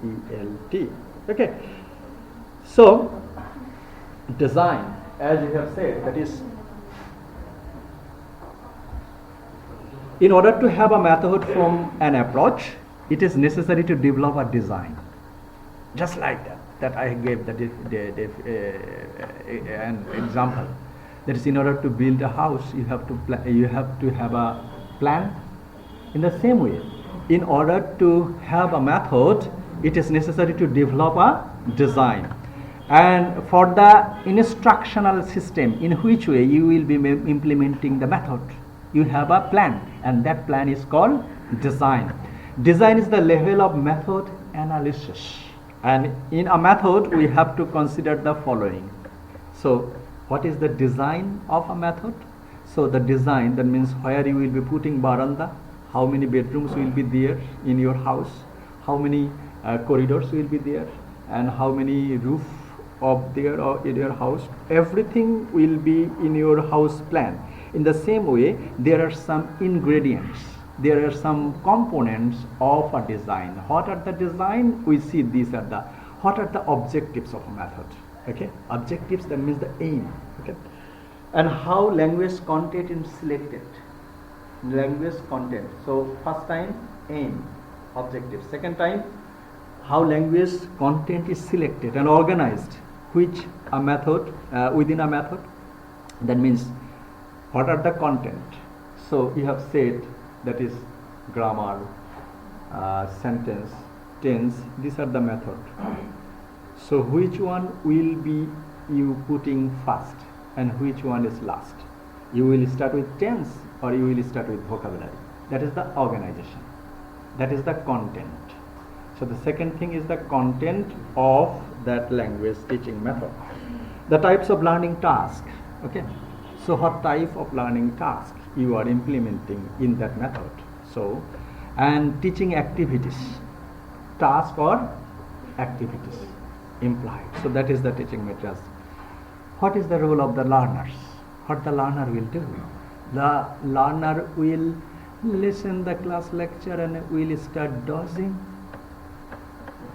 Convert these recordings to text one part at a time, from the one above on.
D-E-S-I-G-N-E-L-T. Okay. So design, as you have said, that is, in order to have a method from an approach, it is necessary to develop a design. Just like that I gave an example. That is, in order to build a house, you have to have a plan. In the same way, in order to have a method, it is necessary to develop a design. And for the instructional system, in which way you will be implementing the method, you have a plan, and that plan is called design. Design is the level of method analysis, and in a method we have to consider the following. So what is the design of a method? So the design, that means where you will be putting veranda, how many bedrooms will be there in your house, how many corridors will be there, and how many roof of there or in your house. Everything will be in your house plan. In the same way, there are some ingredients, there are some components of a design. What are the design? We see these are the, what are the objectives of a method? Okay, objectives, that means the aim. Okay, and how language content is selected. Language content. So first time, aim, objective. Second time, how language content is selected and organized, which a method, within a method. That means, what are the content? So you have said, that is grammar, sentence, tense, these are the method. So which one will be you putting first and which one is last? You will start with tense or you will start with vocabulary. That is the organization. That is the content. So the second thing is the content of that language teaching method. The types of learning task. Okay. So what type of learning task you are implementing in that method? So, and teaching activities, task or activities implied. So that is the teaching materials. What is the role of the learners? What the learner will do? The learner will listen the class lecture and will start dozing,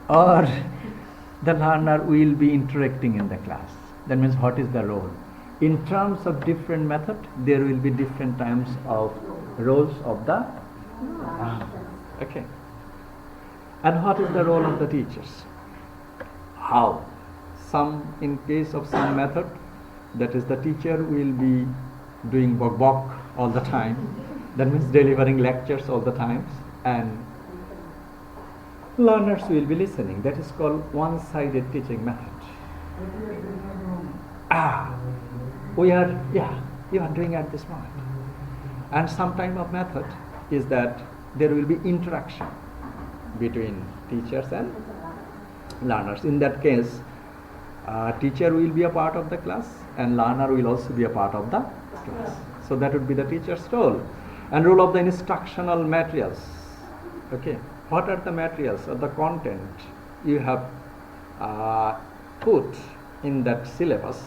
or the learner will be interacting in the class. That means, what is the role? In terms of different method, there will be different types of roles of the okay. And what is the role of the teachers? How? Some, in case of some method, that is, the teacher will be doing bok all the time. That means delivering lectures all the times, and learners will be listening. That is called one-sided teaching method. You are doing at this moment. And some type of method is that there will be interaction between teachers and learners. In that case, teacher will be a part of the class and learner will also be a part of the class. So that would be the teacher's role. And role of the instructional materials. Okay, what are the materials or the content you have put in that syllabus,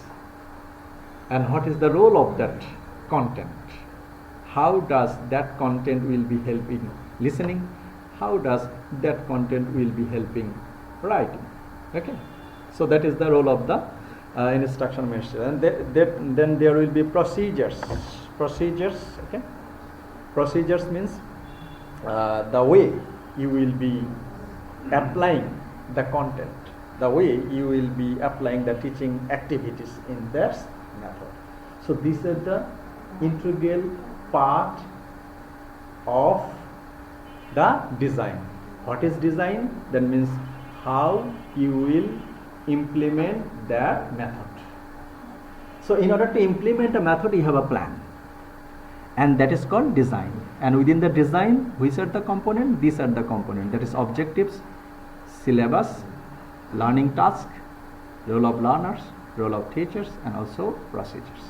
and what is the role of that content? How does that content will be helping listening? How does that content will be helping writing? Okay, so that is the role of the instructional material. And then there will be procedures. Okay, procedures means the way you will be applying the content, the way you will be applying the teaching activities in that method. So these are the integral part of the design. What is design? That means how you will implement that method. So in order to implement a method, you have a plan, and that is called design. And within the design, which are the components? These are the components. That is objectives, syllabus, learning task, role of learners, role of teachers, and also procedures.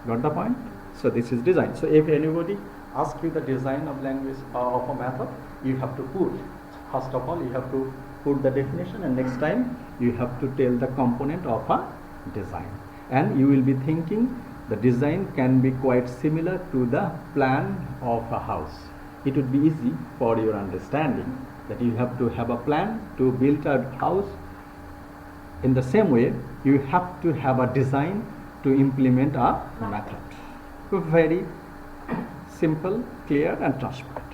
Got the point? So this is design. So if anybody asks you the design of language of a method, you have to put, first of all, you have to put the definition, and next time you have to tell the component of a design. And you will be thinking the design can be quite similar to the plan of a house. It would be easy for your understanding. that you have to have a plan to build a house. In the same way, you have to have a design to implement a method. Very simple, clear and transparent.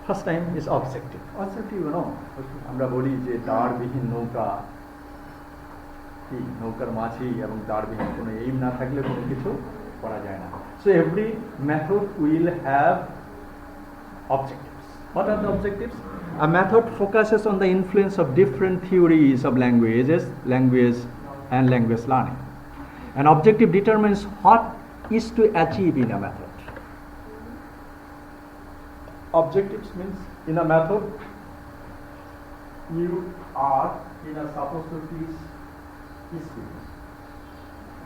First time is objective. Objective, you know, আমরা বলি যে দাঁড়বিহীন নৌকা কি নৌকার মাঝি এবং দাঁড়বিহীন কোনো aim না থাকলে কোনো কিছু করা যায় না. So every method will have objectives. What are the objectives? A method focuses on the influence of different theories of language and language learning. An objective determines what is to achieve in a method. Objectives means in a method you are supposed to teach speech.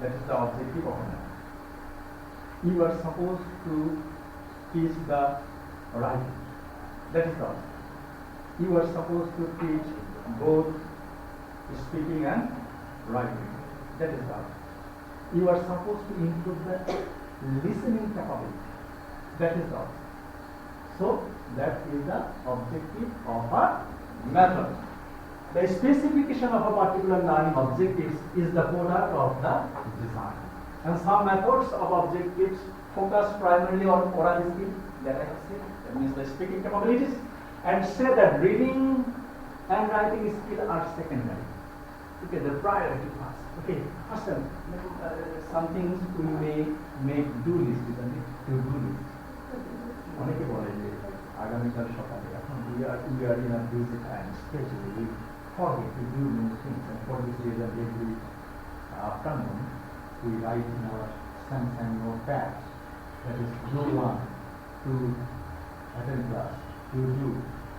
That is the objective of a method. You are supposed to teach the writing. That is the objective. You are supposed to teach both speaking and writing. That is the objective. You are supposed to improve the listening capability. That is the objective. So that is the objective of a method. The specification of a particular learning objectives is the product of the design. And some methods of objectives focus primarily on oral skill, that I have said, that means the speaking capabilities, and say that reading and writing skill are secondary. Okay, the priority first. Okay, first some things we may make do list, isn't it? To do list. অনেকে বলে যে আগামীকাল সকালে এখন we are in a busy time, especially we forget to do new things, and for this reason every afternoon we write in our sunshine notepads that is no one to attend class,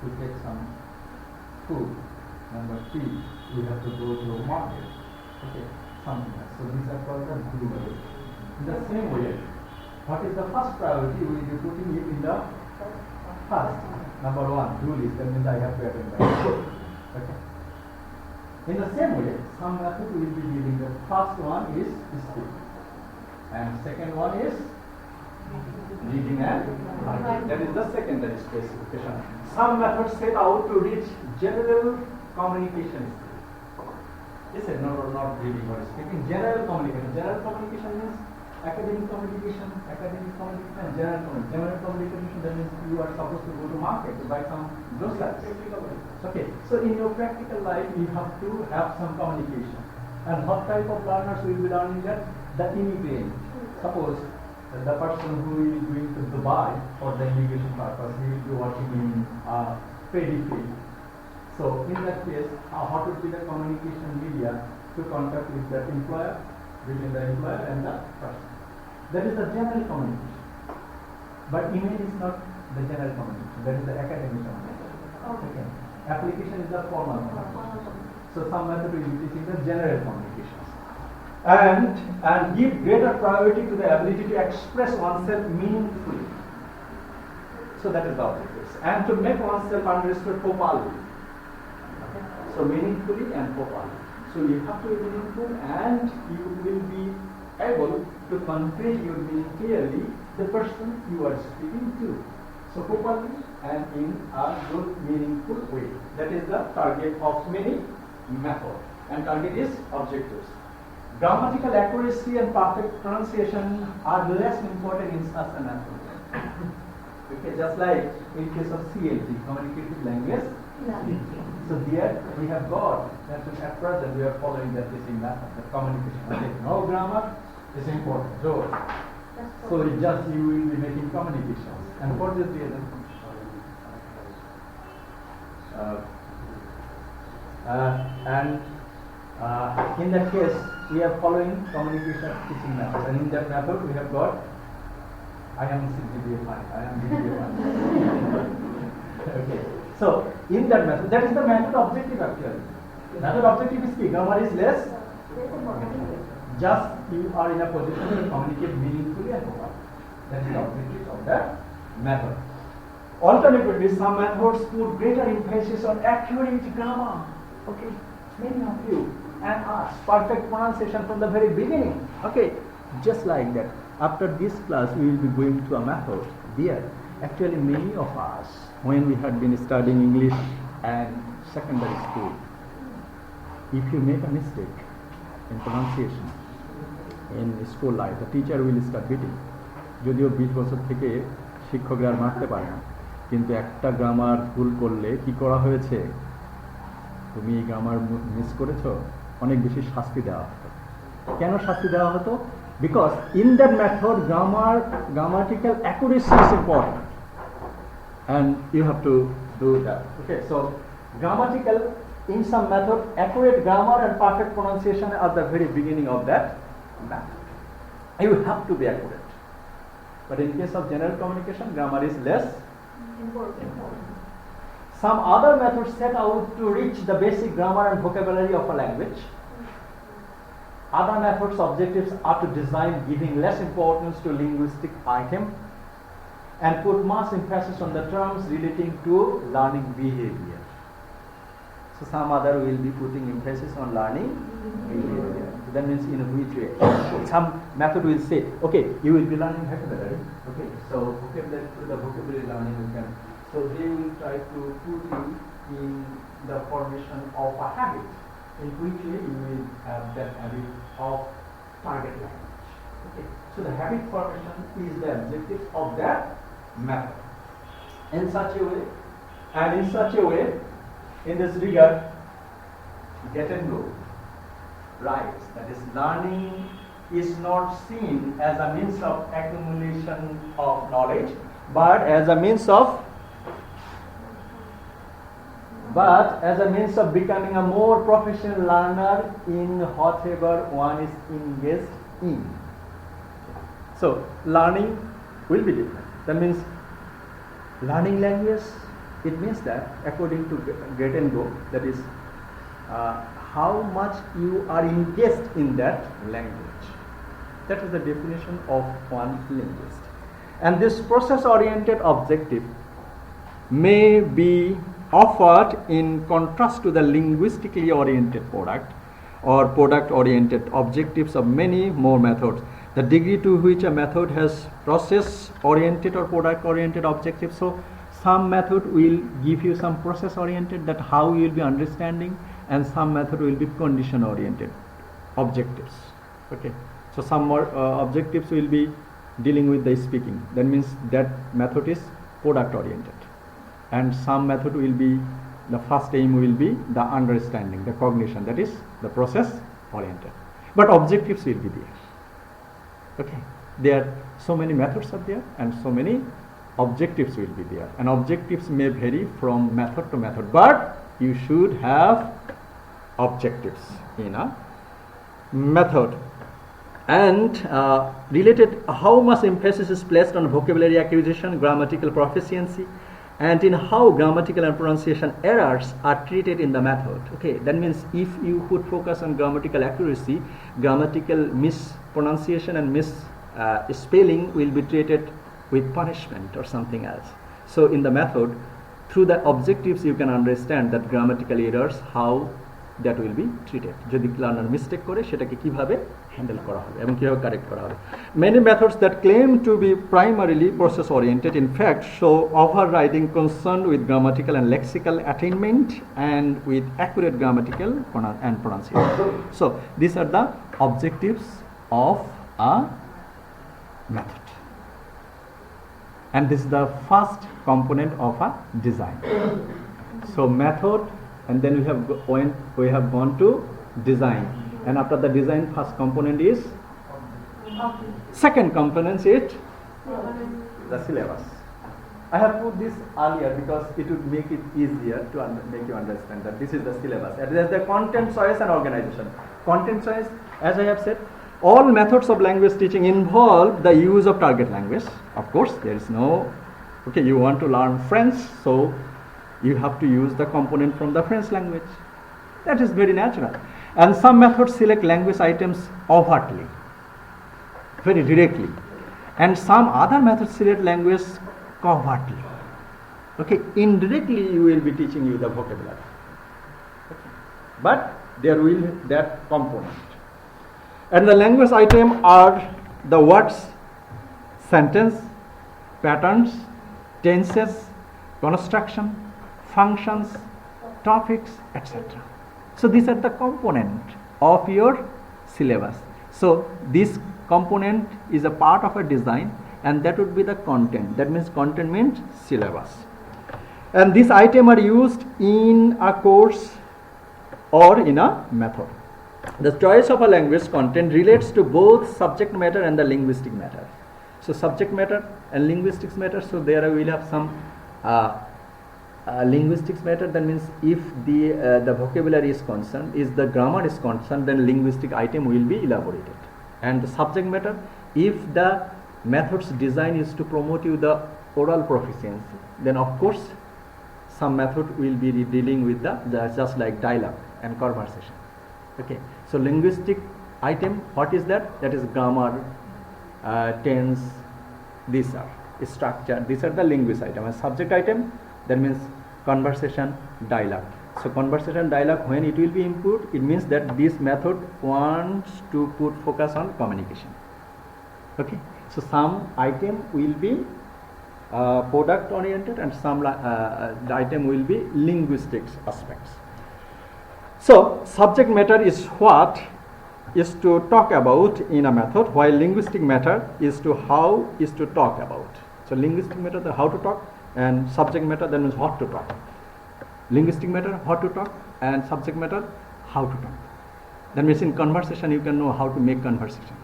to take some food. Number 3, we have to go to a market. Okay, something like so. These are called the do list. In the same way, what is the first priority? We will be putting it in the first. Number 1, do list. That means I have to attend that. Okay. In the same way, some method we will be giving. The first one is speaking, and second one is reading and writing. That is the secondary specification. Some methods set out to reach general communication skills. They said no, not reading or speaking. General communication. General communication means academic communication, and general communication. General communication, that means you are supposed to go to market to buy some groceries. Okay, so in your practical life, you have to have some communication. And what type of learners will be learning that? The immigrant. Suppose the person who is going to Dubai for the immigration purpose, he will be working in paddy field. So in that case, what would be the communication media to contact with that employer, between the employer and the person? That is the general communication. But email is not the general communication. That is the academic communication. Okay. Application is the formal communication. So some method will be teaching the general communications. And give greater priority to the ability to express oneself meaningfully. So that is the objective. And to make oneself understood properly. Okay. So meaningfully and properly. So you have to be meaningful, and you will be able to convey your meaning clearly the person you are speaking to. So properly and in a good meaningful way. That is the target of many methods. And target is objectives. Grammatical accuracy and perfect pronunciation are less important in such a method. Okay, just like in case of CLG, communicative language. So there we have got that at present we are following that teaching method, the communication. Okay, no grammar is important. So you will be making communications. And for this reason, in that case, we are following communication teaching method. And in that method, we have got I am CGPA 5, I am GPA 1. Okay. So in that method, that is the method objective actually. Method objective is key. Grammar is less. Just you are in a position to communicate meaningfully and properly. That is the objective of that method. Alternatively, some methods put greater emphasis on accurate grammar. Okay, many of you and us perfect pronunciation from the very beginning. Okay, just like that. After this class, we will be going to a method. There, actually, many of us when we had been studying English and secondary school, if you make a mistake in pronunciation in school life, the teacher will start beating. যদিও 20 বছর থেকে শিক্ষকরা আর মারতে পারে না, কিন্তু একটা grammar ভুল করলে কি করা হয়েছে, তুমি এই গ্রামার মিস করেছো, অনেক বেশি শাস্তি দেওয়া হতো। কেন শাস্তি দেওয়া হতো? Because in that method grammatical accuracy is important and you have to do that. Okay, so grammatical, in some method, accurate grammar and perfect pronunciation are the very beginning of that method. You have to be accurate. But in case of general communication, grammar is less important. Some other methods set out to reach the basic grammar and vocabulary of a language. Other methods' objectives are to design giving less importance to linguistic item and put much emphasis on the terms relating to learning behavior. So some other will be putting emphasis on learning behavior. So that means in which way? Some method will say, okay, you will be learning vocabulary. Okay, so vocabulary, through the vocabulary learning you can. So they will try to put you in the formation of a habit, in which way you will have that habit of target language. Okay, so the habit formation is the objective of that method. In such a way, and in such a way, in this regard, get and go writes that is, learning is not seen as a means of accumulation of knowledge, but as a means of becoming a more professional learner in whatever one is engaged in. So learning will be different. That means learning language, it means that according to get and go, that is how much you are engaged in that language. That is the definition of one linguist. And this process-oriented objective may be offered in contrast to the linguistically oriented product or product-oriented objectives of many more methods. The degree to which a method has process-oriented or product-oriented objectives. So some method will give you some process-oriented, that how you will be understanding, and some method will be condition-oriented objectives. Okay, so some more objectives will be dealing with the speaking. That means that method is product-oriented. And some method will be, the first aim will be the understanding, the cognition, that is the process oriented. But objectives will be there. Okay, there are so many methods are there and so many objectives will be there. And objectives may vary from method to method, but you should have objectives in a method. And related, how much emphasis is placed on vocabulary acquisition, grammatical proficiency, and in how grammatical and pronunciation errors are treated in the method. Okay, that means if you put focus on grammatical accuracy, grammatical mispronunciation and misspelling will be treated with punishment or something else. So in the method, through the objectives you can understand that grammatical errors, how that will be treated. যদি learner mistake করে সেটাকে কিভাবে handle করা হবে এবং কিভাবে correct করা হবে. Many methods that claim to be primarily process oriented in fact show overriding concern with grammatical and lexical attainment and with accurate grammatical and pronunciation. So these are the objectives of a method. And this is the first component of a design. So method, and then we have gone to design, and after the design, first component is, second component is the syllabus. I have put this earlier because it would make it easier to make you understand that this is the syllabus. And there's the content choice and organization. Content choice, as I have said, all methods of language teaching involve the use of target language. Of course, there is no, okay, you want to learn French, so you have to use the component from the French language. That is very natural. And some methods select language items overtly, very directly, and some other methods select language covertly. Okay, indirectly you will be teaching you the vocabulary, okay, but there will be that component. And the language item are the words, sentence, patterns, tenses, construction, functions, topics, etc. So these are the component of your syllabus. So this component is a part of a design, and that would be the content. That means content means syllabus. And these items are used in a course or in a method. The choice of a language content relates to both subject matter and the linguistic matter. So subject matter and linguistics matter. So there I will have some linguistics matter. That means if the vocabulary is concerned, if the grammar is concerned, then linguistic item will be elaborated. And the subject matter, if the method's design is to promote you the oral proficiency, then of course some method will be dealing with the just like dialogue and conversation. Okay, so linguistic item, what is that? That is grammar, tense, these are structure, these are the linguist item. And subject item, that means conversation, dialogue. So conversation, dialogue, when it will be input, it means that this method wants to put focus on communication. Okay, so some item will be product oriented, and some the item will be linguistics aspects. So subject matter is what is to talk about in a method, while linguistic matter is to how is to talk about. So linguistic matter, the how to talk, and subject matter, that means what to talk. Linguistic matter, what to talk, and subject matter, how to talk. That means in conversation you can know how to make conversation.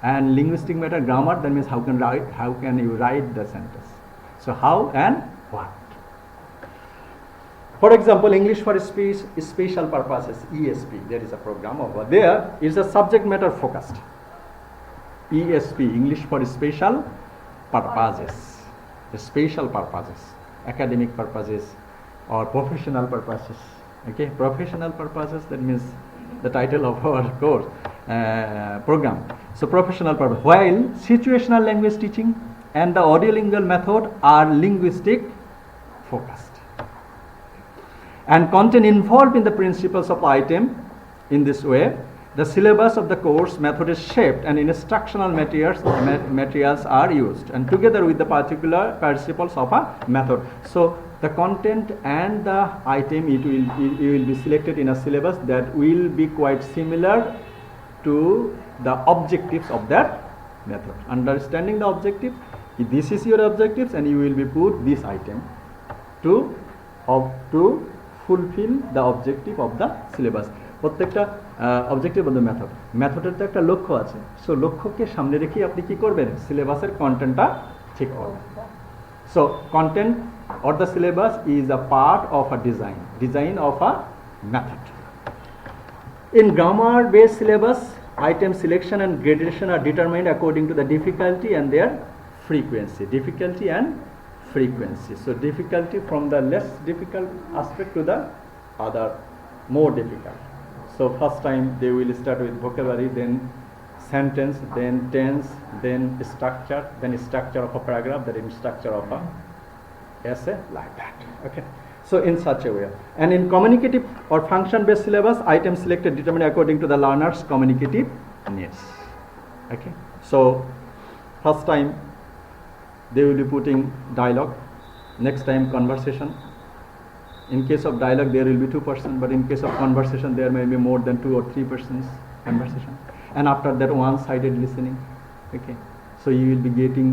And linguistic matter, grammar, that means how can you write the sentence. So how and what. For example, English for Special Purposes, ESP, there is a program over there. It's a subject matter focused. ESP, English for Special Purposes. The special purposes, academic purposes or professional purposes. Okay, professional purposes, that means the title of our course program. So professional purpose. While situational language teaching and the audiolingual method are linguistic focused. And content involved in the principles of item. In this way, the syllabus of the course method is shaped and instructional materials are used, and together with the particular principles of a method. So the content and the item, it will be selected in a syllabus that will be quite similar to the objectives of that method. Understanding the objective, if this is your objectives, and you will be put this item to fulfill the objective of the syllabus. প্রত্যেকটা objective of the মেথডের তো একটা লক্ষ্য আছে। So লক্ষ্যকে সামনে রেখে আপনি কি করবেন, সিলেবাসের কন্টেন্টটা ঠিক করবেন। So content or the syllabus is a part of a design of a method. In grammar based syllabus, item selection and gradation are determined according to the difficulty and their frequency. So difficulty from the less difficult aspect to the other more difficult. So first time they will start with vocabulary, then sentence, then tense, then structure of a paragraph, then structure of a essay, like that. Okay, so in such a way. And in communicative or function based syllabus, items selected determined according to the learner's communicative needs. Okay, so first time they will be putting dialogue, next time conversation. In case of dialogue there will be 2 persons, but in case of conversation there may be more than 2 or 3 persons conversation, and after that one-sided listening. Okay, so you will be getting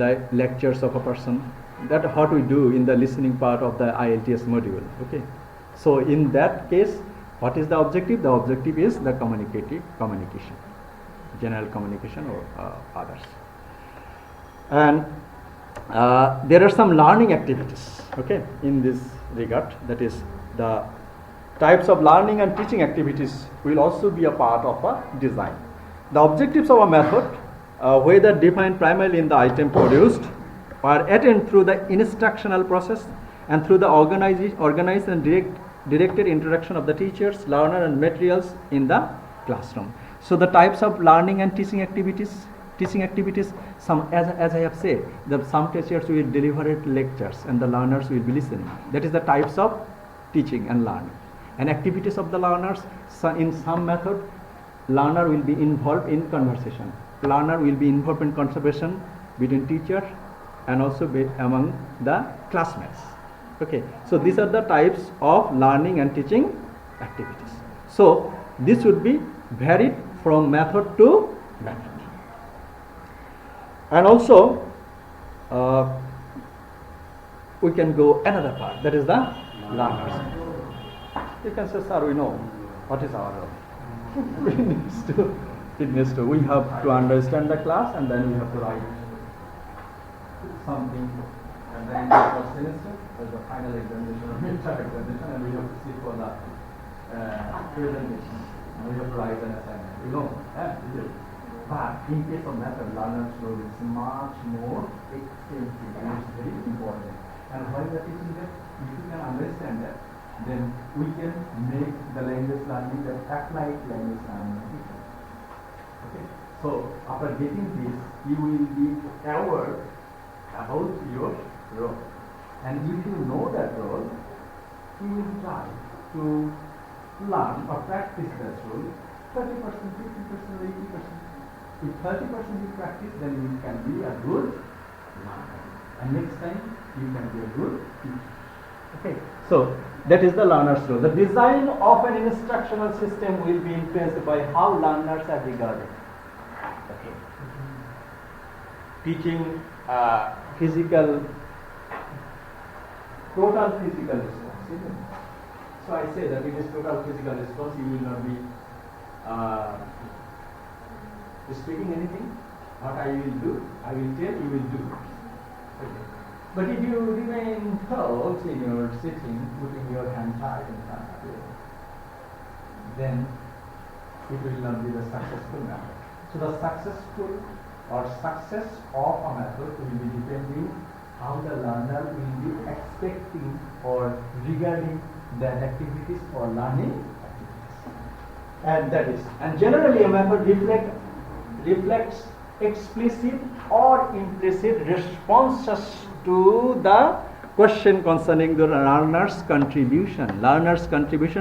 the lectures of a person. That what we do in the listening part of the IELTS module. Okay, so in that case, what is the objective? The objective is the communication, general communication or others. And there are some learning activities, okay, in this regard. That is, the types of learning and teaching activities will also be a part of a design. The objectives of a method, whether defined primarily in the item produced, are attained through the instructional process and through the organized and directed interaction of the teachers, learner and materials in the classroom. So the types of learning and teaching activities, some as I have said, that some teachers will deliver lectures and the learners will be listening. That is the types of teaching and learning. And activities of the learners, so in some method learner will be involved in conversation, learner will be involved in conversation between teacher and also among the classmates. Okay, so these are the types of learning and teaching activities. So this would be varied from method to method. And also we can go another part, that is the learners. You can say, sir, we know what is our role. We have to understand the class, and then we have to write something, and then the first semester there's the final examination or midterm examination, and we have to sit for the presentation, and we have to write an assignment. You know, but in case of method, learner's role is much more extensive and it's very important. And while we are teaching that, if you can understand that, then we can make the language learning that applied language learning. Okay. So after getting this, you will be aware about your role. And if you know that role, you will try to learn or practice that role 30%, 50%, 80%. If 30% you practice, then you can be a good learner. And next time, you can be a good teacher. Okay. So that is the learner's role. The design of an instructional system will be influenced by how learners are regarded. Okay. Teaching physical, total physical response. Isn't it? So I say that it is total physical response. You will not be speaking anything. What I will do, I will tell, you will do. Okay. But if you remain close in your sitting, putting your hand tight in front of you, then it will not be the successful method. So the successful or success of a method will be depending how the learner will be expecting or regarding that activities or learning activities. And that is, and generally a method reflects explicit or implicit responses to the question concerning the learner's contribution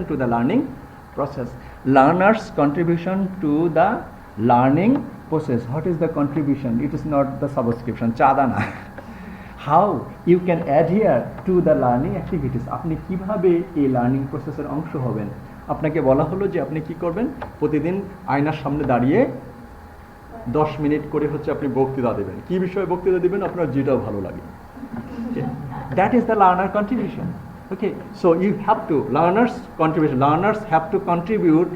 to the learning process. Learner's contribution to the learning process. What is the contribution? It is not the subscription, chadana. How you can adhere to the learning activities. আপনি কিভাবে এই learning প্রসেসের অংশ হবেন? আপনাকে বলা হলো যে আপনি কি করবেন? প্রতিদিন আয়নার সামনে দাঁড়িয়ে 10 মিনিট করে হচ্ছে আপনি বক্তৃতা দেবেন। কি বিষয়ে বক্তৃতা দিবেন? আপনার যেটা ভালো লাগে। Okay. That is the learner contribution. Okay, so you have to, learners have to contribute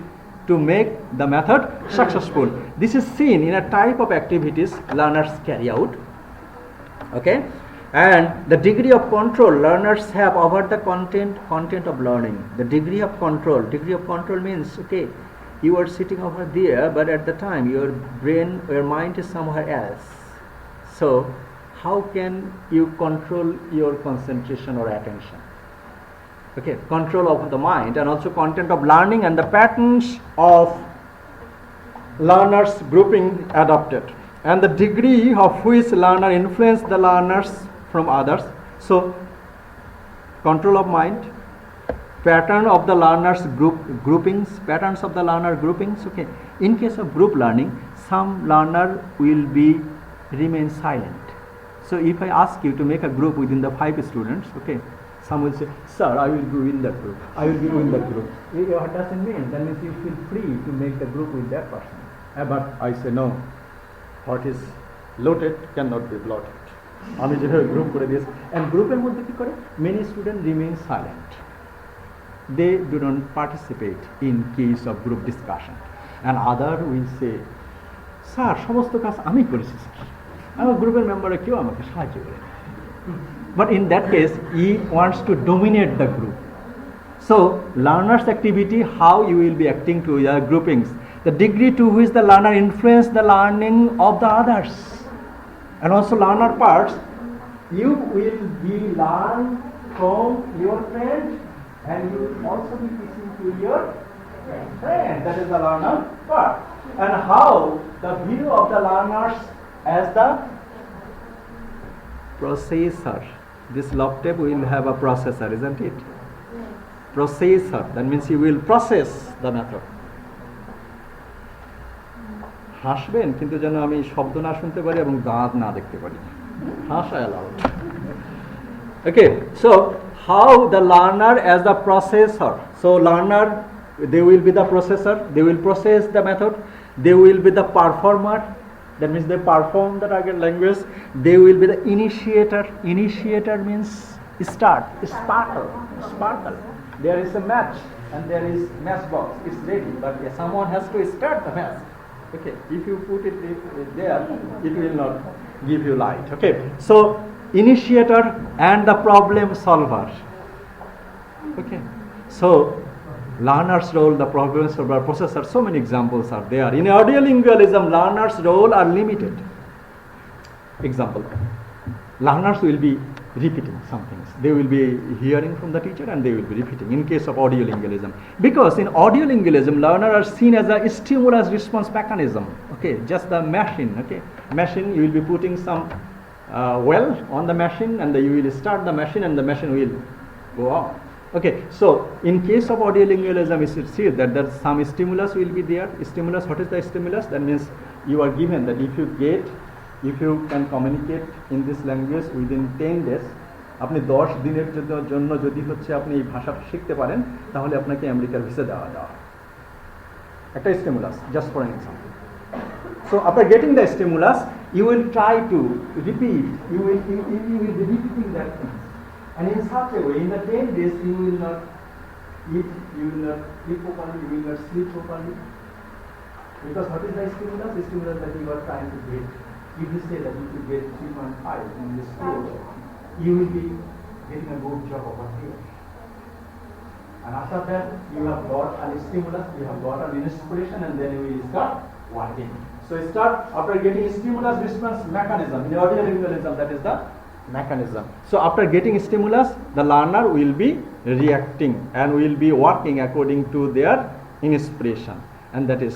to make the method successful. This is seen in a type of activities learners carry out. Okay, and the degree of control learners have over the content of learning. The degree of control means, okay, you are sitting over there, but at the time your mind is somewhere else. So how can you control your concentration or attention? Okay, control of the mind and also content of learning and the patterns of learners grouping adopted, and the degree of which learner influence the learners from others. So control of mind, pattern of the learners patterns of the learner groupings. Okay, in case of group learning, some learner will remain silent. So if I ask you to make a group within the 5 students, okay, some will say, sir, I will be in that group, I will be in that group. What does it mean? That means you feel free to make the group with that person. But I say no, what is loaded cannot be blotted. আমি যেভাবে group করে দিয়েছি, and গ্রুপের মধ্যে কি করে? Many students remain silent. They do not participate in case of group discussion. And other will say, sir সমস্ত কাজ আমি করেছি, আমার গ্রুপের মেম্বাররা কেউ আমাকে সাহায্য করে। But in that case, he wants to dominate the group. So learner's activity, how you will be acting to your groupings, the degree to which the learner influence the learning of the others, and also learner parts, you will be learn from your friend, and you will also be teaching to your friend. That is the learner part. And how the view of the learners as the processor. This laptop will have a processor, isn't it? Processor, that means you will process the method. হাসবেন কিন্তু যেন আমি শব্দ না শুনতে পারি এবং দাঁত না দেখতে পারি। Hasha allowed. Okay, so how the learner as the processor. So learner, they will be the processor, they will process the method, they will be the performer, that means they perform the target language, they will be the initiator. Initiator means start, sparkle. There is a match and there is match box, it's ready, but someone has to start the match. Okay, if you put it there, it will not give you light. Okay, so initiator and the problem solver. Okay, so learner's role, the problem solver, processor, so many examples are there. In audiolingualism, learner's role are limited. Example, learners will be repeating some things. They will be hearing from the teacher and they will be repeating in case of audiolingualism. Because in audiolingualism, learners are seen as a stimulus response mechanism. Okay, just the machine. Okay, machine, you will be putting some well on the machine and you will start the machine and the machine will go on. Okay, so in case of audiolingualism, it is said that there's some stimulus will be there. Stimulus, what is the stimulus? That means you are given that if you can communicate in this language within 10 days, আপনি 10 দিনের জন্য যদি হচ্ছে আপনি এই ভাষা শিখতে পারেন তাহলে আপনাকে আমেরিকার ভিসা দেওয়া হবে। একটা stimulus, just for an example. So after getting the stimulus, you will try to repeat. You will be repeating that thing. And in such a way, in the 10 days, you will not eat, you will not sleep properly, you will not sleep properly. Because what is the stimulus? The stimulus that you are trying to get. If you say that you could get 3.5 in this course, you will be getting a good job over here. And after that, you have got a stimulus, you have got an inspiration, and then you will start working. So start after getting stimulus response mechanism. In audiolingualism, that is the mechanism. So after getting stimulus, the learner will be reacting and will be working according to their inspiration, and that is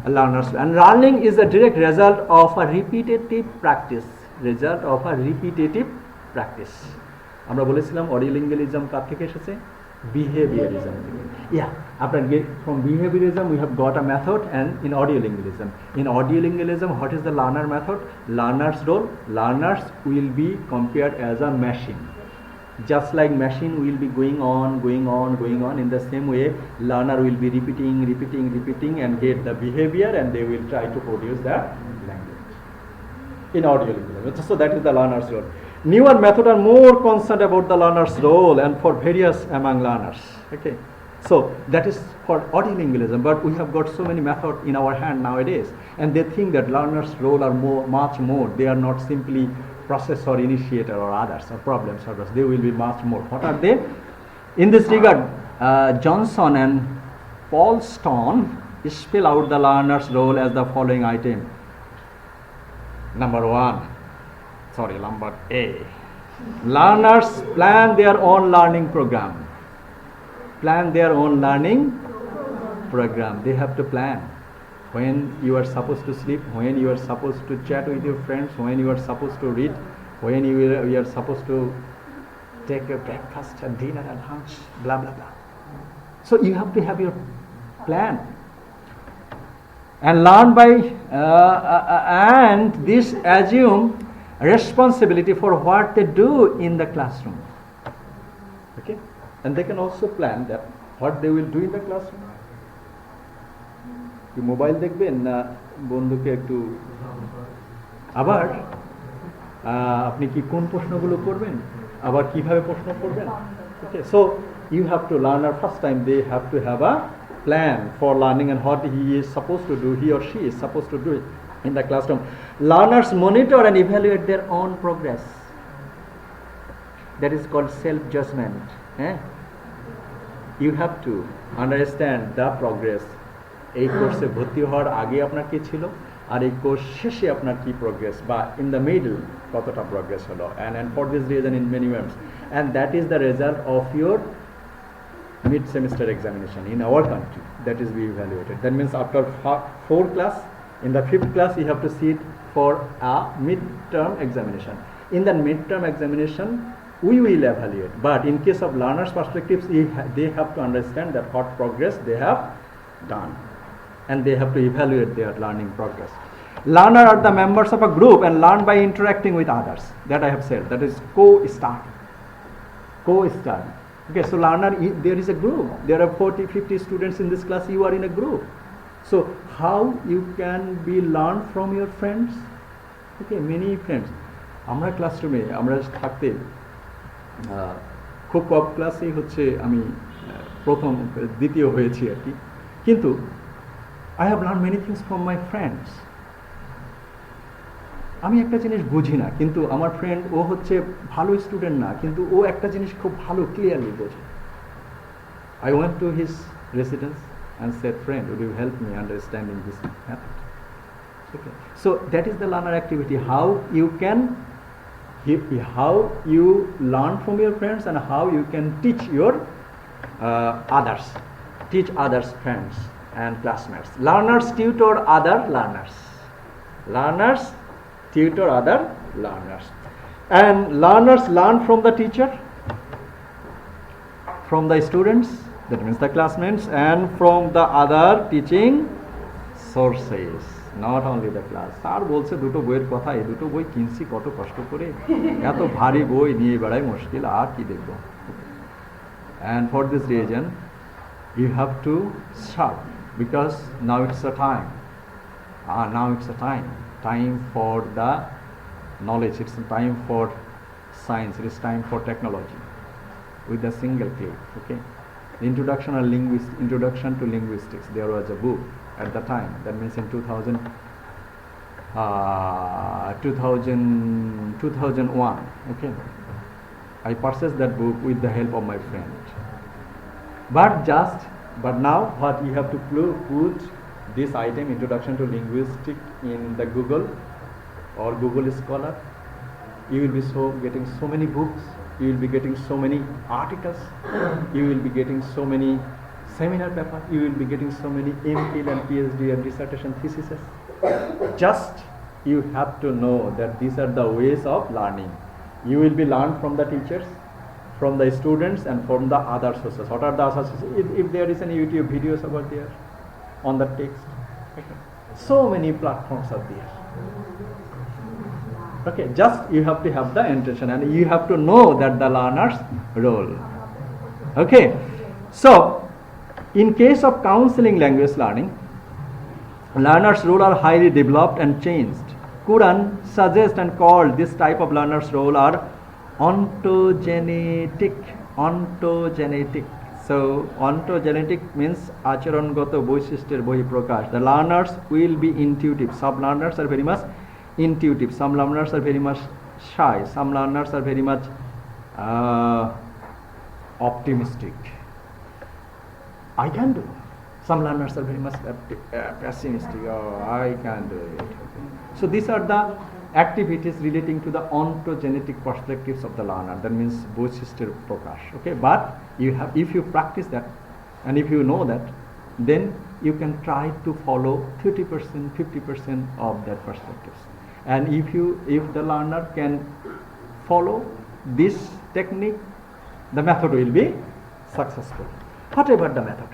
a learner's. And learning is a direct result of a repetitive practice. Result of a repetitive practice. আমরা বলেছিলাম audiolingualism কার থেকে এসেছে? Behaviorism. Yeah, after from behaviorism we have got a method, and in audiolingualism. In audiolingualism, what is the learner method? Learner's role. Learners will be compared as a machine. Just like machine will be going on, in the same way, learner will be repeating and get the behavior, and they will try to produce that language. In audiolingualism. So that is the learner's role. Newer methods are more concerned about the learner's role and for various among learners. Okay, so that is for audiolingualism, but we have got so many methods in our hand nowadays, and they think that learner's role are much more. They are not simply processor, initiator, or others, or problem solvers. They will be much more. What are they? In this regard, Johnson and Paulston spell out the learner's role as the following item. Number A. Learners plan their own learning program. They have to plan when you are supposed to sleep, when you are supposed to chat with your friends, when you are supposed to read, when you are supposed to take your breakfast and dinner and lunch, blah blah blah. So you have to have your plan and learn by and this assume responsibility for what they do in the classroom. Okay, and they can also plan that what they will do in the classroom. কি mobile দেখবেন না বন্ধুকে একটু আবার আপনি কি কোন প্রশ্নগুলো করবেন আবার কিভাবে প্রশ্ন করবেন. Okay, so you have to learn at first time they have to have a plan for learning and what he or she is supposed to do it in the classroom. Learners monitor and evaluate their own progress. That is called self-judgment. You have to understand the progress. এই কোর্সে ভর্তি হওয়ার আগে আপনার কি ছিল আর এই course শেষে আপনার কি প্রোগ্রেস বা ইন দ্য মিডল কতটা প্রোগ্রেস হলো, and for this reason in many ways, and that is the result of your mid semester examination in our country. That is be evaluated. That means after 4 class, in the 5th class you have to sit for a mid-term examination. In the mid-term examination we will evaluate, but in case of learners perspectives they have to understand that what progress they have done, and they have to evaluate their learning progress. Learner are the members of a group and learn by interacting with others. That I have said. That is co-study. Co-study. Okay, so learner, there is a group. There are 40, 50 students in this class. You are in a group. So how you can be learn from your friends? Okay, many friends. আমরা ক্লাসরুমে আমরা থাকতে খুব কম ক্লাসেই হচ্ছে আমি প্রথম দ্বিতীয় হয়েছি আর কি, কিন্তু I have learned many things from my friends. আমি একটা জিনিস বুঝি না, কিন্তু আমার ফ্রেন্ড ও হচ্ছে ভালো স্টুডেন্ট না, কিন্তু ও একটা জিনিস খুব ভালো ক্লিয়ারলি বোঝে. I went to his residence and said, friend, would you help me understanding this method? Okay. So that is the learner activity. How you learn from your friends and how you can teach your others, teach others friends and classmates. Learners tutor other learners. Learners tutor other learners. And learners learn from the teacher, from the students, that means the classmates, and from the other teaching sources. Not only the class. Sir বলছে দুটো বইয়ের কথা, এই দুটো বই কিনছি কত কষ্ট করে, এত ভারী বই নিয়ে বেড়াই মুশকিল, আর কি দেখব. And for this reason you have to start, because now it's a time. Now it's a time for the knowledge. It's a time for science. It is time for technology with a single click. Okay. Introduction to linguistics. There was a book at the time, that means in 2001. Okay, I purchased that book with the help of my friend. But now what you have to put this item, introduction to linguistics, in the Google or Google Scholar. You will be getting so many books. You will be getting so many articles. You will be getting so many seminar paper. You will be getting so many MPhil and PhD and dissertation theses. Just you have to know that these are the ways of learning. You will be learned from the teachers, from the students, and from the other sources. What are the other sources? If there is any YouTube videos over there on the text, okay. So many platforms are there. Okay, just you have to have the intention, and you have to know that the learner's role. Okay, so in case of counseling language learning, learner's role are highly developed and changed. Quran suggests and called this type of learner's role are ontogenetic. So ontogenetic means acharangoto boishishter bohiprakash. The learners will be intuitive. Some learners are very much intuitive. Some learners are very much shy. Some learners are very much optimistic. I can do. Some learners are very much pessimistic. Oh, I can't do it. So these are the activities relating to the ontogenetic perspectives of the learner. That means boishishter prakash. Okay, but if you practice that, and if you know that, then you can try to follow 30%, 50% of that perspectives. And if the learner can follow this technique, the method will be successful. Whatever the method.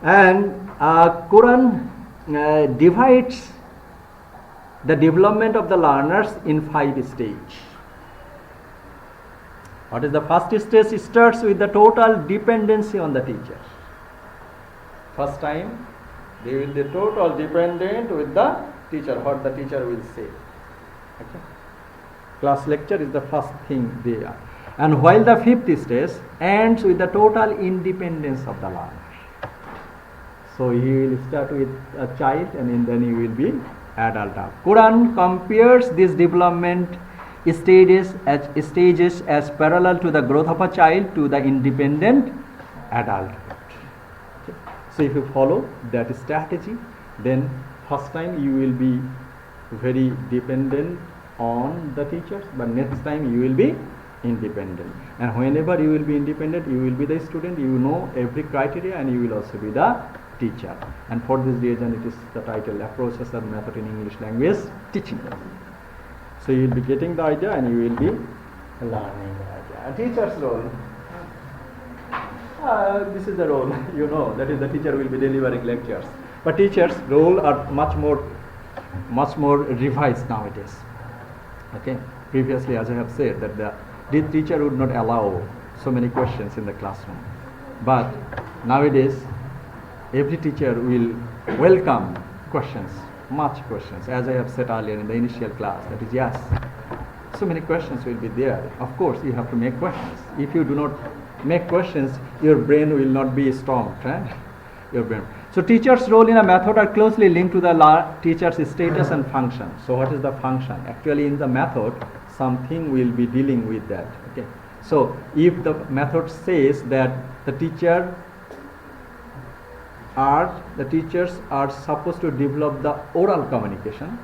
And Quran divides the development of the learners in 5 stages. What is the first stage? It starts with the total dependency on the teacher. First time they will be total dependent with the teacher, what the teacher will say. Okay. Class lecture is the first thing they are. And while the 5th stage ends with the total independence of the learner. So he will start with a child, and then he will be adult. Quran compares this development stages as parallel to the growth of a child to the independent adulthood. Okay. So if you follow that strategy, then first time you will be very dependent on the teachers, but next time you will be independent. And whenever you will be independent, you will be the student, you know every criteria, and you will also be the teacher. And for this reason it is the title Approaches and Method in English Language Teaching. So you will be getting the idea, and you will be learning the idea. A teacher's role. This is the role, you know, that is the teacher will be delivering lectures. But teachers' role are much more much more revised nowadays. Okay, previously, as I have said, that the teacher would not allow so many questions in the classroom, but nowadays every teacher will welcome questions, much questions, as I have said earlier in the initial class, that is, yes, so many questions will be there. Of course, you have to make questions. If you do not make questions, your brain will not be strong, right? Your brain. So teacher's role in a method are closely linked to the teacher's status and function. So what is the function? Actually, in the method, something will be dealing with that. Okay. So if the method says that the teachers are supposed to develop the oral communication,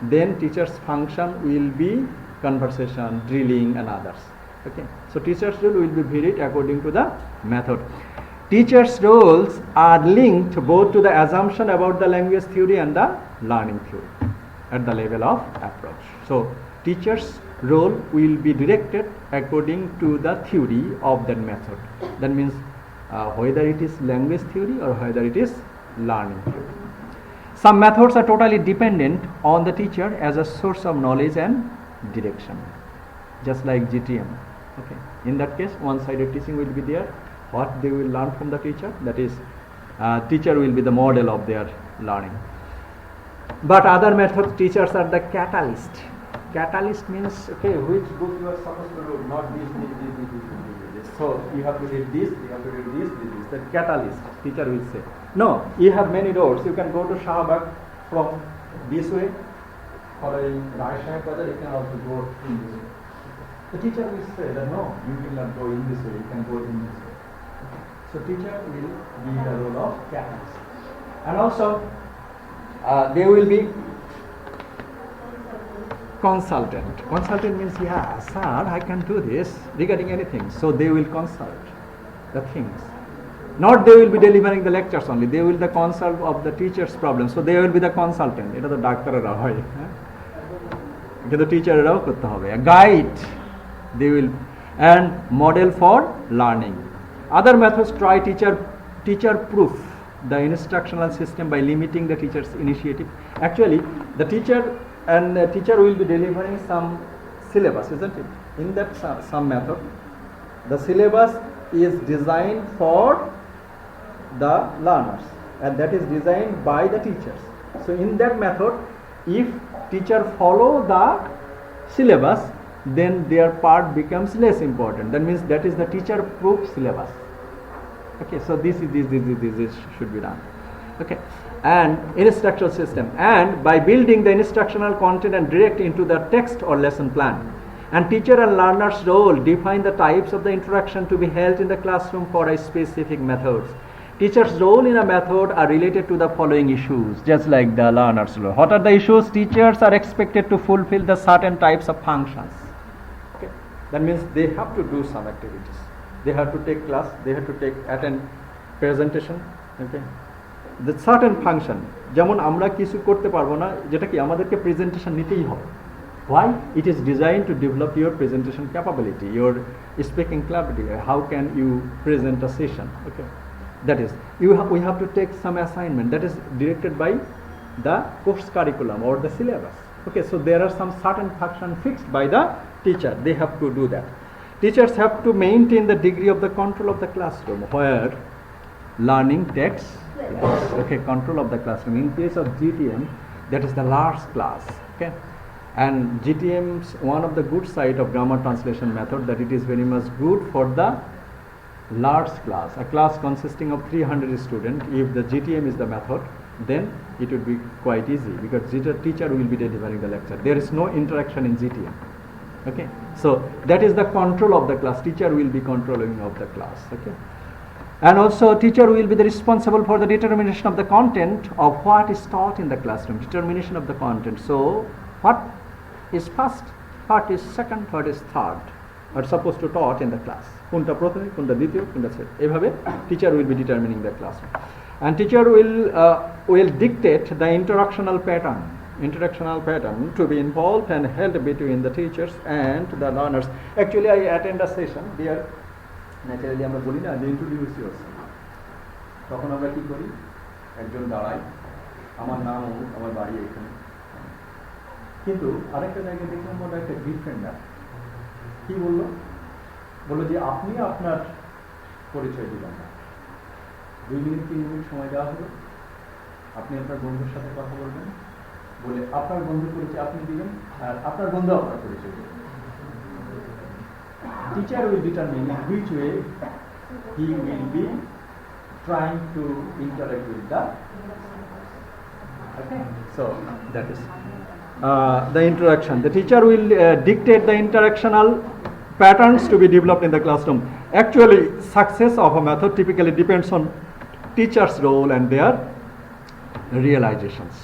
then teacher's function will be conversation, drilling, and others. Okay. So teacher's role will be varied according to the method. Teachers' roles are linked both to the assumption about the language theory and the learning theory at the level of approach. So teacher's role will be directed according to the theory of that method. That means whether it is language theory or whether it is learning theory. Some methods are totally dependent on the teacher as a source of knowledge and direction, just like GTM. Okay. In that case, one-sided teaching will be there. What they will learn from the teacher, that is, teacher will be the model of their learning. But other methods, teachers are the catalyst. Catalyst means, okay, which book you are supposed to read, not this. So you have to read this, you have to read this. The catalyst, teacher will say. No, you have many roads. You can go to Shahbag from this way, following Raishai Padar, you can also go in this way. The teacher will say that no, you will not go in this way, you can go in this way. So teacher will be the role of catalyst. And also, they will be consultant. Consultant means, yeah, sir, I can do this regarding anything. So they will consult the things. Not they will be delivering the lectures only. They will be the consult of the teacher's problem. So they will be the consultant. It is the doctor hoy. The teacher a guide. They will, and model for learning. Other methods try teacher proof the instructional system by limiting the teacher's initiative. Actually, the teacher will be delivering some syllabus, isn't it? In that some method, the syllabus is designed for the learners, and that is designed by the teachers. So in that method, if teacher follow the syllabus, then their part becomes less important. That means that is the teacher proof syllabus. Okay, so this should be done. Okay, and instructional system, and by building the instructional content and direct into the text or lesson plan. And teacher and learner's role define the types of the interaction to be held in the classroom for a specific methods. Teacher's role in a method are related to the following issues, just like the learner's role. What are the issues? Teachers are expected to fulfill the certain types of functions. Okay, that means they have to do some activities. They have to take class, they have to attend presentation. Okay, the certain function, যেমন আমরা কিছু করতে পারবো না যেটা কি আমাদেরকে presentation নিতেই হবে. Why? It is designed to develop your presentation capability, your speaking capability. How can you present a session? Okay, that is, we have to take some assignment that is directed by the course curriculum or the syllabus. Okay, so there are some certain function fixed by the teacher. They have to do that. Teachers have to maintain the degree of the control of the classroom where learning takes place. Okay, control of the classroom. In case of GTM, that is the large class. Okay, and GTM's one of the good side of grammar translation method that it is very much good for the large class, a class consisting of 300 students. If the GTM is the method, then it would be quite easy because teacher will be delivering the lecture. There is no interaction in GTM. Okay, so that is the control of the class. Teacher will be controlling of the class. Okay, and also teacher will be the responsible for the determination of the content of what is taught in the classroom. Determination of the content. So what is first, what is second, what is third are supposed to taught in the class. Kunta prothome, kunta ditiyo, kunta third. Ebhabe teacher will be determining the classroom, and teacher will dictate the instructional pattern to be involved and held between the teachers and the learners. Actually, I attend a session there. Naturally, আমরা বলি না যে introduce yourself. তখন আমরা কি করি? একজন দাঁড়ায়, আমার নাম আমার বাড়ি এখানে, কিন্তু আরেকটা জায়গায় দেখলাম ওটা একটা ডিফারেন্ট আছে। কি বললো? বললো যে আপনি আপনার পরিচয় দিবেন না, 2 মিনিট 3 মিনিট সময় দেওয়া হলো, আপনি আপনার বন্ধুর সাথে কথা বলবেন, বলে আপনার বন্ধুর পরিচয় আপনি দিবেন আর আপনার বন্ধু আপনার পরিচয় দিবেন। Teacher will determine in which way he will be trying to interact with the. Okay, so that is the interaction. The teacher will dictate the interactional patterns to be developed in the classroom. Actually, success of a method typically depends on teacher's role and their realizations.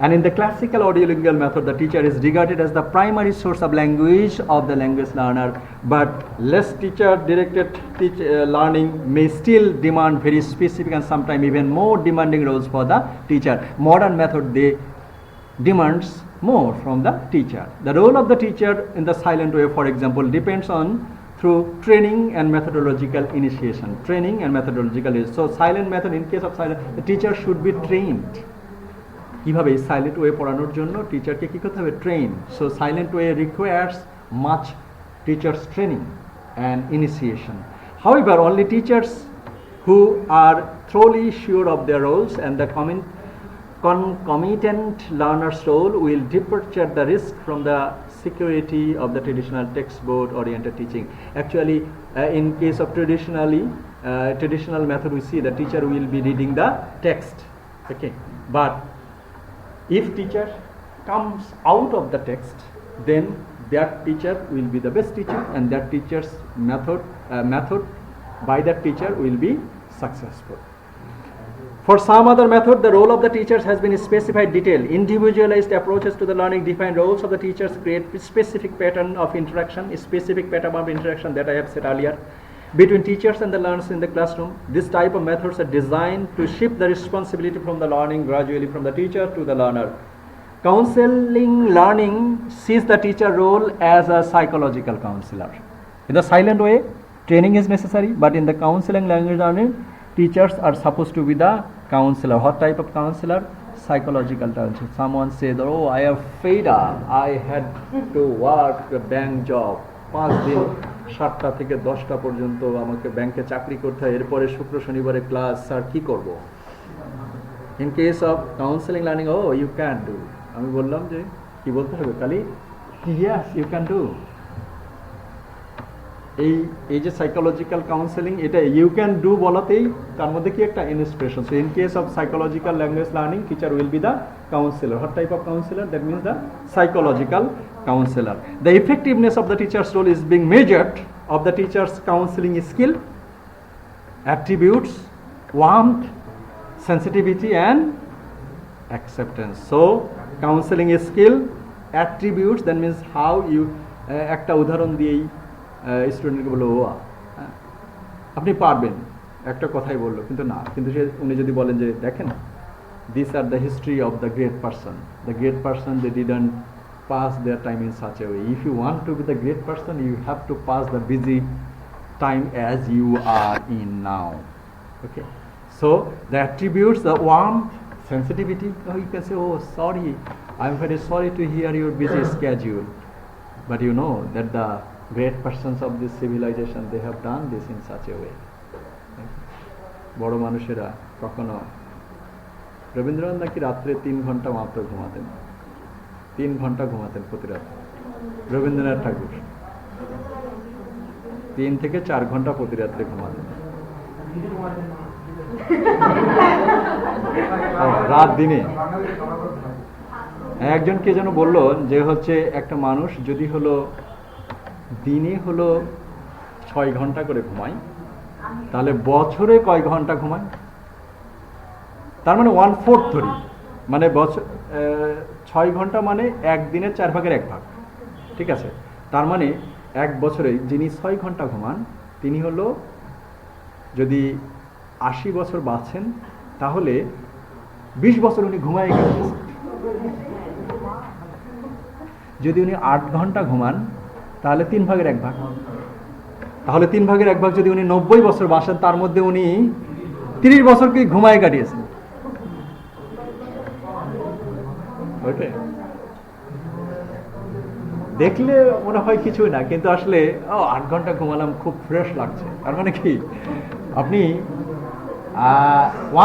And in the classical audiolingual method, the teacher is regarded as the primary source of language of the language learner, but less teacher-directed learning may still demand very specific and sometimes even more demanding roles for the teacher. Modern method, they demands more from the teacher. The role of the teacher in the silent way, for example, depends on through training and methodological initiation. Training and methodological. So silent method, in case of silent, the teacher should be trained. কিভাবে silent way পড়ানোর জন্য টিচারকে কী করতে হবে? Train. So silent way requires much teachers training and initiation. However, only teachers who are thoroughly sure of their roles and the concomitant learner's role will departure the risk from the security of the traditional textbook oriented teaching. Actually, in case of traditional method, we see the teacher will be reading the text. Okay, but if teacher comes out of the text, then that teacher will be the best teacher, and that teacher's method by that teacher will be successful. For some other method, the role of the teachers has been specified detail. Individualized approaches to the learning define roles of the teachers, create specific pattern of interaction, that I have said earlier, between teachers and the learners in the classroom. This type of methods are designed to shift the responsibility from the learning gradually from the teacher to the learner. Counseling learning sees the teacher role as a psychological counselor. In the silent way, training is necessary, but in the counseling language learning, teachers are supposed to be the counselor. What type of counselor? Psychological counselor. Someone said, oh, I am fed up, I had to work a bank job, 5 দিন 7টা থেকে 10টা পর্যন্ত আমাকে ব্যাংকে চাকরি করতে হয়, এরপরে শুক্র শনিবারে ক্লাস, স্যার কি করব? In case of counselling learning, ও ইউ ক্যান ডু। আমি বললাম যে কি বলতে হবে? খালি ইয়েস ইউ ক্যান ডু। এই যে সাইকোলজিক্যাল কাউন্সেলিং, এটা ইউ ক্যান ডু বলাতেই তার মধ্যে কি একটা inspiration. So in case of psychological language learning, teacher will be the counselor. What type of counselor? That means the psychological counselor. The effectiveness of the teacher's role is being measured of the teacher's counseling skill, attributes, warmth, sensitivity and acceptance. So counseling skill, attributes, that means how you একটা উদাহরণ দিয়েই স্টুডেন্টকে বললো, ও আপনি পারবেন, একটা কথাই বললো, কিন্তু না, কিন্তু উনি যদি বলেন যে দেখেন, these are the history of the great person. The great person, they didn't pass their time in such a way. If you want to be the great person, you have to pass the busy time as you are in now. Okay. So the attributes, the warmth, sensitivity. Oh, you can say, oh, sorry, I'm very sorry to hear your busy schedule. But you know that the great persons of this civilization, they have done this in such a way. বড় মানুষেরা কখনো, রবীন্দ্রনাথ নাকি রাত্রে 3 ঘন্টা মাত্র ঘুমাতেন, 3 ঘন্টা ঘুমাতেন প্রতি রাত্রে। রবীন্দ্রনাথ ঠাকুর 3 থেকে 4 ঘন্টা প্রতি রাত্রে ঘুমাতেন, রাত দিনে। একজন কে যেন বলল যে হচ্ছে একটা মানুষ যদি হলো দিনে হলো 6 ঘন্টা করে ঘুমায়, তাহলে বছরে কয় ঘন্টা ঘুমায়? তার মানে 1/4 ধরি, মানে বছর 6 ঘন্টা মানে একদিনের 4 ভাগের 1 ভাগ, ঠিক আছে? তার মানে এক বছরে যিনি 6 ঘন্টা ঘুমান, তিনি হলো যদি 80 বছর বাঁচেন, তাহলে 20 বছর উনি ঘুমায় গেছেন। যদি উনি 8 ঘন্টা ঘুমান, তাহলে 3 ভাগের 1 ভাগ, তাহলে 3 ভাগের 1 ভাগ যদি উনি 90 বছর বাঁচেন, তার মধ্যে উনি 30 বছরকে ঘুমায় কাটিয়েছেন। Okay. দেখলে মনে হয় কিছুই না, কিন্তু আসলে 8 ঘন্টা ঘুমালাম, খুব ফ্রেশ লাগছে। তার মানে কি, আপনি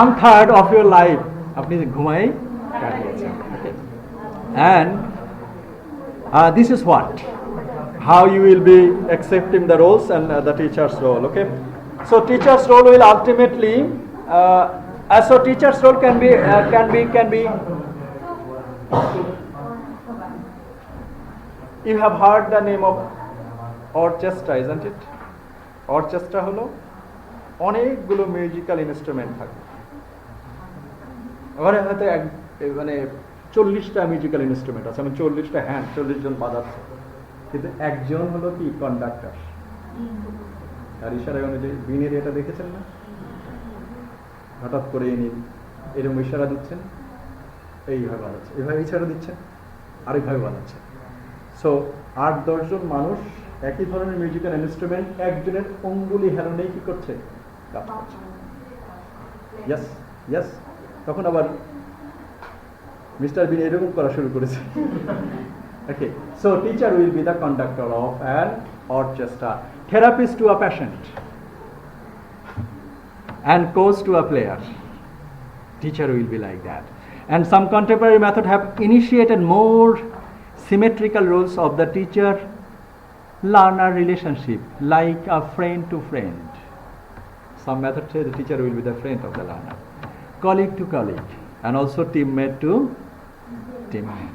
1/3 of your life আপনি ঘুমাই কাটিয়েছেন। And this is what, how you will be accepting the roles and the teacher's role. Okay, so teacher's role will ultimately so teacher's role can be you have heard the name of orchestra, isn't it? Orchestra হলো অনেকগুলো musical instrument থাকে। ওখানে হয়তো মানে 40টা musical instrument আছে, মানে 40টা hand, 40 জন বাজাচ্ছে, কিন্তু একজন হলো কি কন্ডাক্টর। আর ইশারা অনুযায়ী বিনের এটা দেখেছেন না, হঠাৎ করে ইনি এরকম ইশারা দিচ্ছেন, এইভাবে বাজাচ্ছে, এইভাবে ইশারা দিচ্ছেন, আরেকভাবে বাজাচ্ছে। সো 8-10 জন মানুষ একই ধরনের মিউজিক্যাল ইনস্ট্রুমেন্ট একজনের অঙ্গুলি হেলনেই কি করছে, কাজ করছে। ইয়েস ইয়েস, তখন আবার মিস্টার বিন এরকম করা শুরু করেছে। Okay, so teacher will be the conductor of an orchestra, therapist to a patient, and coach to a player. Teacher will be like that. And some contemporary method have initiated more symmetrical roles of the teacher-learner relationship, like a friend to friend. Some methods say the teacher will be the friend of the learner, colleague to colleague, and also teammate to teammate.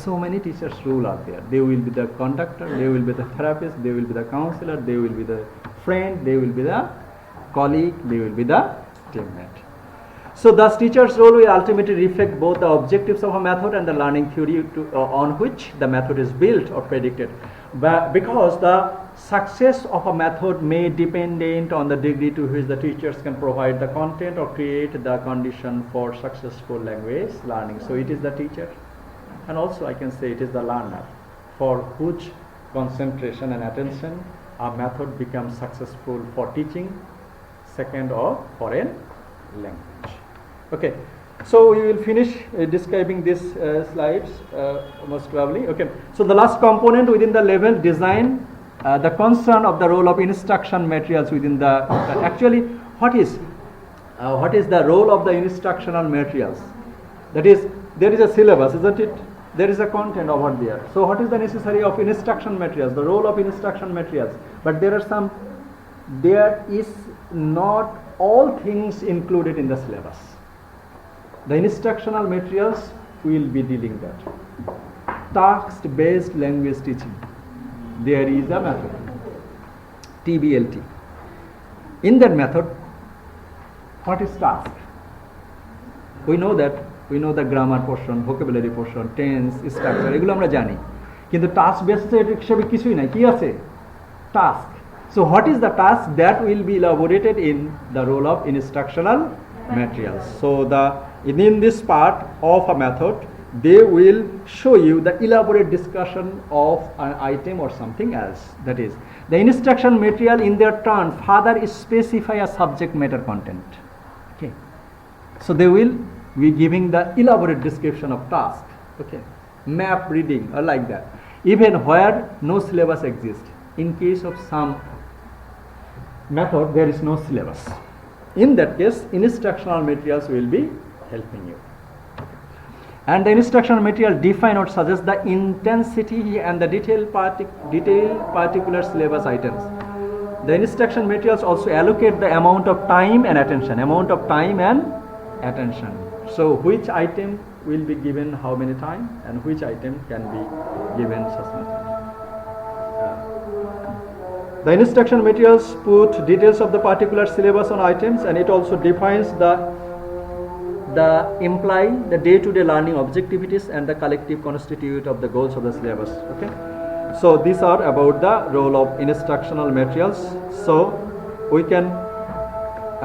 So many teachers' role are there. They will be the conductor, they will be the therapist, they will be the counselor, they will be the friend, they will be the colleague, they will be the teammate. So thus teacher's role will ultimately reflect both the objectives of a method and the learning theory on which the method is built or predicted. But because the success of a method may dependent on the degree to which the teachers can provide the content or create the condition for successful language learning. So it is the teacher, and also I can say it is the learner, for whose concentration and attention a method becomes successful for teaching second or foreign language. Okay, so we will finish describing these slides most probably. Okay, so the last component within the level design, the concern of the role of instruction materials within the actually what is the role of the instructional materials? That is, there is a syllabus, isn't it? There is a content over there. So what is the necessary of instruction materials, the role of instruction materials? But there is not all things included in the syllabus. The instructional materials will be dealing that. Task-based language teaching. There is a method, TBLT. In that method, what is task? We know the grammar portion, vocabulary portion, tense, structure, এগুলো আমরা জানি, কিন্তু task based হিসেবে কিছুই নাই। কি আছে? Task. So what is the task that will be elaborated in the role of instructional materials? So in this part of a method, they will show you the elaborate discussion of an item or something else. That is, the instruction material in their turn further specify a subject matter content. Okay, so they will be giving the elaborate description of task. Okay, map reading or like that, even where no syllabus exists. In case of some method there is no syllabus, in that case instructional materials will be helping you. And the instructional material define or suggest the intensity and the detailed particular syllabus items. The instruction materials also allocate the amount of time and attention. So which item will be given how many time, and which item can be given such much. The instruction materials put details of the particular syllabus on items, and it also defines the day-to-day learning objectivities and the collective constitute of the goals of the syllabus. Okay, so these are about the role of instructional materials. So we can,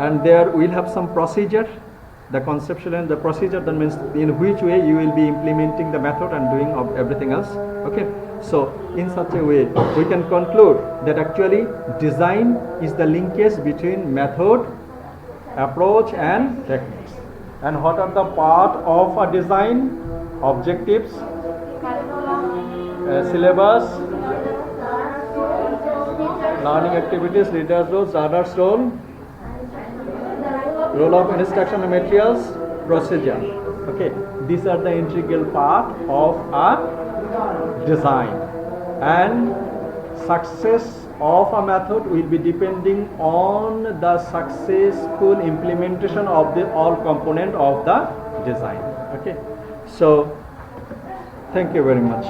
and there we'll have some procedure, the conceptual and the procedure, that means in which way you will be implementing the method and doing of everything else. Okay, so in such a way we can conclude that actually design is the linkage between method, approach and techniques. And what are the part of a design? Objectives, syllabus, learning activities, reader's role, learner's role, role of instructional materials, procedure. Okay, these are the integral part of a design, and success of a method will be depending on the successful implementation of the all component of the design. Okay, so thank you very much.